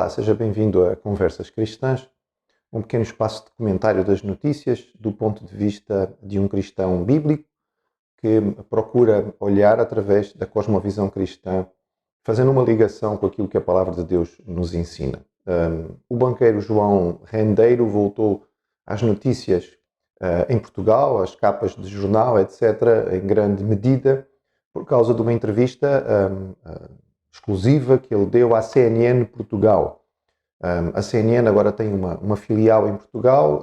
Olá, seja bem-vindo a Conversas Cristãs, um pequeno espaço de comentário das notícias do ponto de vista de um cristão bíblico que procura olhar através da cosmovisão cristã, fazendo uma ligação com aquilo que a Palavra de Deus nos ensina. O banqueiro João Rendeiro voltou às notícias em Portugal, às capas de jornal, etc., em grande medida, por causa de uma entrevista exclusiva que ele deu à CNN Portugal. A CNN agora tem uma filial em Portugal,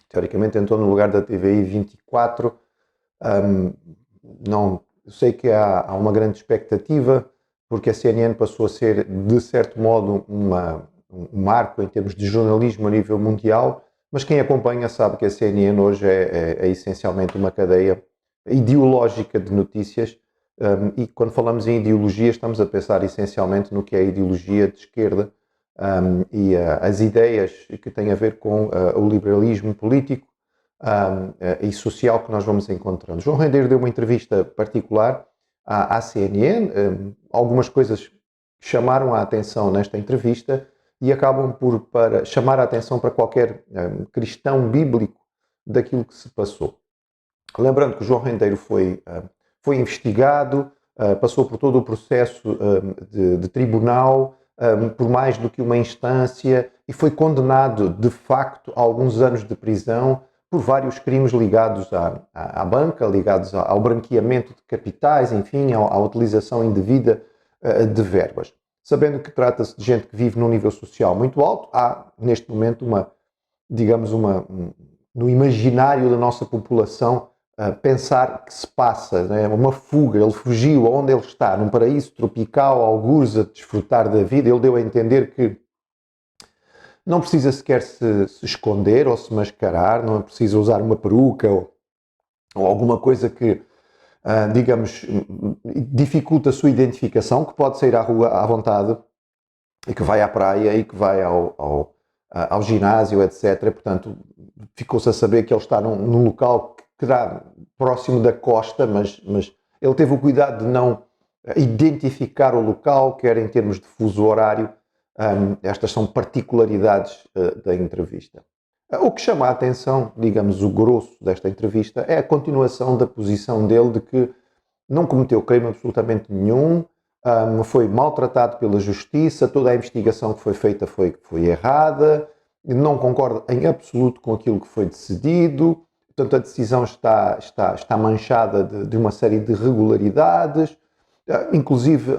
teoricamente entrou no lugar da TVI 24. Não, eu sei que há uma grande expectativa, porque a CNN passou a ser, de certo modo, um marco em termos de jornalismo a nível mundial, mas quem acompanha sabe que a CNN hoje é essencialmente uma cadeia ideológica de notícias, e quando falamos em ideologia estamos a pensar essencialmente no que é a ideologia de esquerda, e as ideias que têm a ver com o liberalismo político e social que nós vamos encontrando. João Rendeiro deu uma entrevista particular à CNN, algumas coisas chamaram a atenção nesta entrevista e acabam por chamar a atenção para qualquer cristão bíblico daquilo que se passou. Lembrando que o João Rendeiro foi investigado, passou por todo o processo de tribunal, por mais do que uma instância, e foi condenado, de facto, a alguns anos de prisão por vários crimes ligados à banca, ligados ao branqueamento de capitais, enfim, à utilização indevida de verbas. Sabendo que trata-se de gente que vive num nível social muito alto, há, neste momento, no imaginário da nossa população, pensar que se passa, né, uma fuga, ele fugiu aonde ele está, num paraíso tropical, algures a desfrutar da vida. Ele deu a entender que não precisa sequer se esconder ou se mascarar, não é preciso usar uma peruca ou alguma coisa que, dificulta a sua identificação, que pode sair à rua à vontade e que vai à praia e que vai ao ginásio, etc. Portanto, ficou-se a saber que ele está num local que dá próximo da costa, mas ele teve o cuidado de não identificar o local, quer em termos de fuso horário. Estas são particularidades da entrevista. O que chama a atenção, digamos, o grosso desta entrevista, é a continuação da posição dele de que não cometeu crime absolutamente nenhum, foi maltratado pela justiça, toda a investigação que foi feita foi errada, não concorda em absoluto com aquilo que foi decidido. Portanto, a decisão está manchada de uma série de irregularidades, inclusive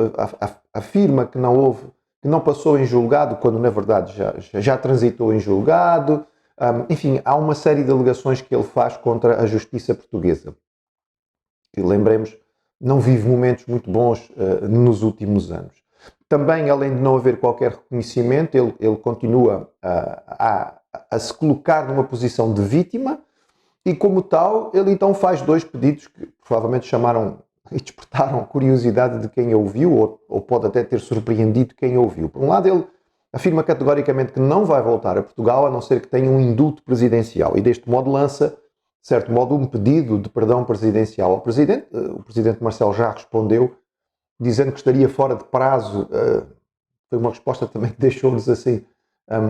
afirma que não passou em julgado, quando na verdade já transitou em julgado. Enfim, há uma série de alegações que ele faz contra a justiça portuguesa, que, lembremos, não vive momentos muito bons nos últimos anos. Também, além de não haver qualquer reconhecimento, ele continua a se colocar numa posição de vítima. E como tal, ele então faz dois pedidos que provavelmente chamaram e despertaram curiosidade de quem ouviu, ou pode até ter surpreendido quem ouviu. Por um lado, ele afirma categoricamente que não vai voltar a Portugal a não ser que tenha um indulto presidencial, e deste modo lança, de certo modo, um pedido de perdão presidencial ao Presidente. O Presidente Marcelo já respondeu, dizendo que estaria fora de prazo. Foi uma resposta também que deixou-nos assim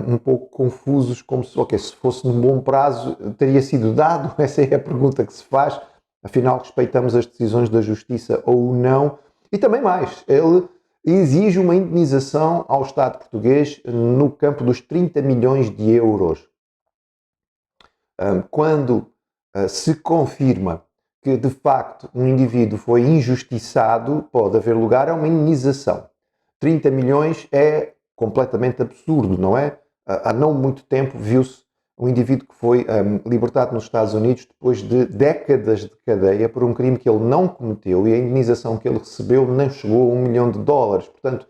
um pouco confusos, como se fosse num bom prazo, teria sido dado. Essa é a pergunta que se faz. Afinal, respeitamos as decisões da Justiça ou não? E também mais, ele exige uma indenização ao Estado português no campo dos 30 milhões de euros. Quando se confirma que, de facto, um indivíduo foi injustiçado, pode haver lugar a uma indenização. 30 milhões é completamente absurdo, não é? Há não muito tempo viu-se um indivíduo que foi libertado nos Estados Unidos depois de décadas de cadeia por um crime que ele não cometeu, e a indenização que ele recebeu nem chegou a $1 milhão. Portanto,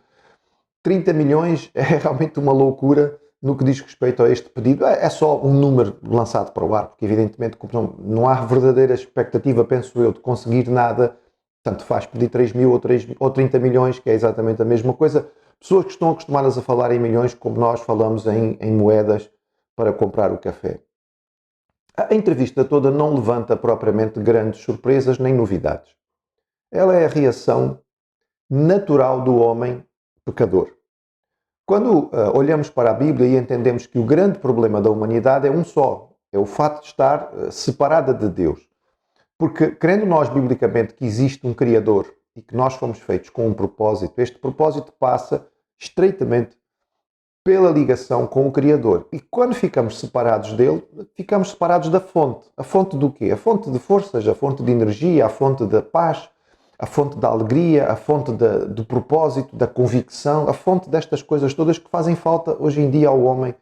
30 milhões é realmente uma loucura no que diz respeito a este pedido. É só um número lançado para o ar, porque evidentemente não há verdadeira expectativa, penso eu, de conseguir nada. Tanto faz pedir 3 mil ou 30 milhões, que é exatamente a mesma coisa. Pessoas que estão acostumadas a falar em milhões, como nós falamos em moedas para comprar o café. A entrevista toda não levanta propriamente grandes surpresas nem novidades. Ela é a reação natural do homem pecador. Quando olhamos para a Bíblia e entendemos que o grande problema da humanidade é um só, é o facto de estar separada de Deus. Porque, crendo nós biblicamente que existe um Criador e que nós fomos feitos com um propósito, este propósito passa estreitamente pela ligação com o Criador. E quando ficamos separados dele, ficamos separados da fonte. A fonte do quê? A fonte de forças, a fonte de energia, a fonte da paz, a fonte da alegria, a fonte do propósito, da convicção, a fonte destas coisas todas que fazem falta hoje em dia ao homem,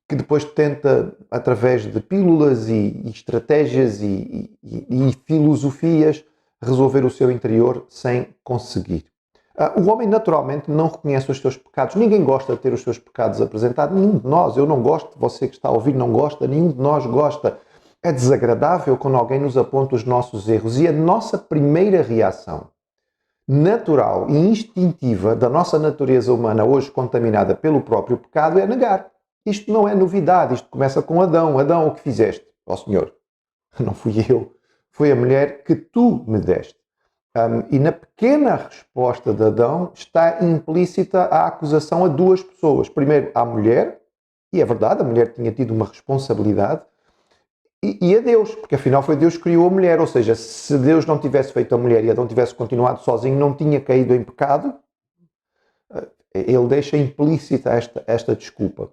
que depois tenta, através de pílulas e estratégias e filosofias, resolver o seu interior sem conseguir. O homem naturalmente não reconhece os seus pecados. Ninguém gosta de ter os seus pecados apresentados. Nenhum de nós. Eu não gosto. Você que está a ouvir não gosta. Nenhum de nós gosta. É desagradável quando alguém nos aponta os nossos erros. E a nossa primeira reação natural e instintiva da nossa natureza humana, hoje contaminada pelo próprio pecado, é negar. Isto não é novidade. Isto começa com Adão. Adão, o que fizeste? Ó Senhor, não fui eu. Foi a mulher que tu me deste. E na pequena resposta de Adão está implícita a acusação a duas pessoas. Primeiro, à mulher, e é verdade, a mulher tinha tido uma responsabilidade, e a Deus, porque afinal foi Deus que criou a mulher. Ou seja, se Deus não tivesse feito a mulher e Adão tivesse continuado sozinho, não tinha caído em pecado. Ele deixa implícita esta desculpa.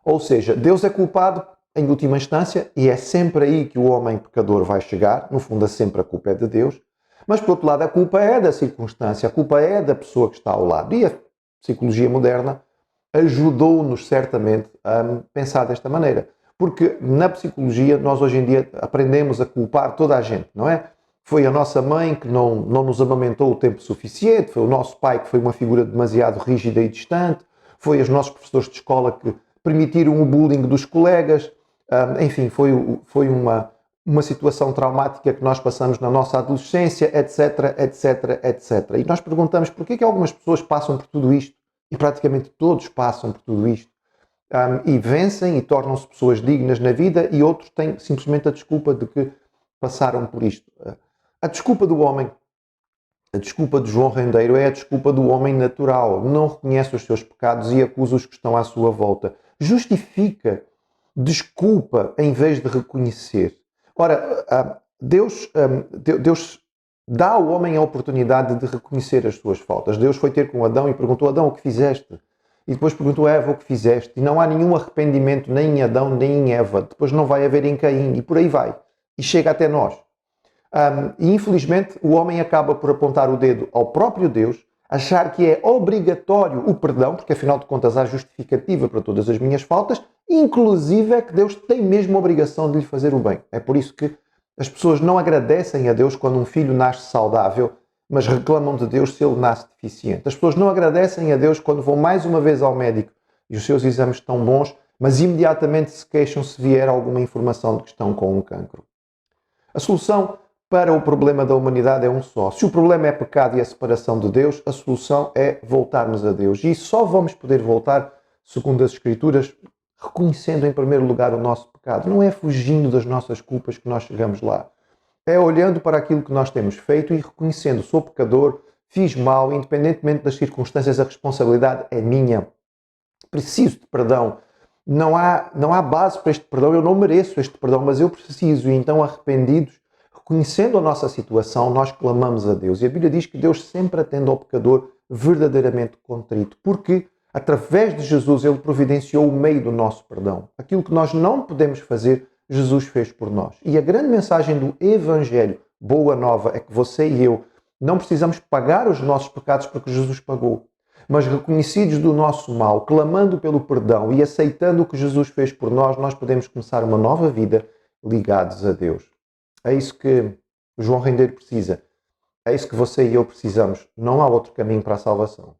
Ou seja, Deus é culpado em última instância, e é sempre aí que o homem pecador vai chegar. No fundo, sempre a culpa é de Deus. Mas, por outro lado, a culpa é da circunstância, a culpa é da pessoa que está ao lado. E a psicologia moderna ajudou-nos certamente a pensar desta maneira. Porque na psicologia nós hoje em dia aprendemos a culpar toda a gente, não é? Foi a nossa mãe que não nos amamentou o tempo suficiente, foi o nosso pai que foi uma figura demasiado rígida e distante, foi os nossos professores de escola que permitiram o bullying dos colegas, enfim, foi uma situação traumática que nós passamos na nossa adolescência, etc, etc, etc. E nós perguntamos porquê que algumas pessoas passam por tudo isto, e praticamente todos passam por tudo isto, e vencem e tornam-se pessoas dignas na vida, e outros têm simplesmente a desculpa de que passaram por isto. A desculpa do homem, a desculpa de João Rendeiro é a desculpa do homem natural. Não reconhece os seus pecados e acusa os que estão à sua volta. Justifica, desculpa, em vez de reconhecer. Ora, Deus dá ao homem a oportunidade de reconhecer as suas faltas. Deus foi ter com Adão e perguntou: Adão, o que fizeste? E depois perguntou a Eva: o que fizeste? E não há nenhum arrependimento nem em Adão nem em Eva. Depois não vai haver em Caim, e por aí vai. E chega até nós. E infelizmente o homem acaba por apontar o dedo ao próprio Deus, achar que é obrigatório o perdão, porque afinal de contas há justificativa para todas as minhas faltas, inclusive é que Deus tem mesmo a obrigação de lhe fazer o bem. É por isso que as pessoas não agradecem a Deus quando um filho nasce saudável, mas reclamam de Deus se ele nasce deficiente. As pessoas não agradecem a Deus quando vão mais uma vez ao médico e os seus exames estão bons, mas imediatamente se queixam se vier alguma informação de que estão com um cancro. A solução para o problema da humanidade é um só. Se o problema é pecado e a separação de Deus, a solução é voltarmos a Deus. E só vamos poder voltar, segundo as Escrituras, reconhecendo em primeiro lugar o nosso pecado. Não é fugindo das nossas culpas que nós chegamos lá. É olhando para aquilo que nós temos feito e reconhecendo: sou pecador, fiz mal, independentemente das circunstâncias, a responsabilidade é minha. Preciso de perdão. Não há base para este perdão, eu não mereço este perdão, mas eu preciso. E então, arrependidos, reconhecendo a nossa situação, nós clamamos a Deus. E a Bíblia diz que Deus sempre atende ao pecador verdadeiramente contrito, porque através de Jesus ele providenciou o meio do nosso perdão. Aquilo que nós não podemos fazer, Jesus fez por nós. E a grande mensagem do Evangelho, boa nova, é que você e eu não precisamos pagar os nossos pecados porque Jesus pagou. Mas reconhecidos do nosso mal, clamando pelo perdão e aceitando o que Jesus fez por nós, nós podemos começar uma nova vida ligados a Deus. É isso que João Rendeiro precisa. É isso que você e eu precisamos. Não há outro caminho para a salvação.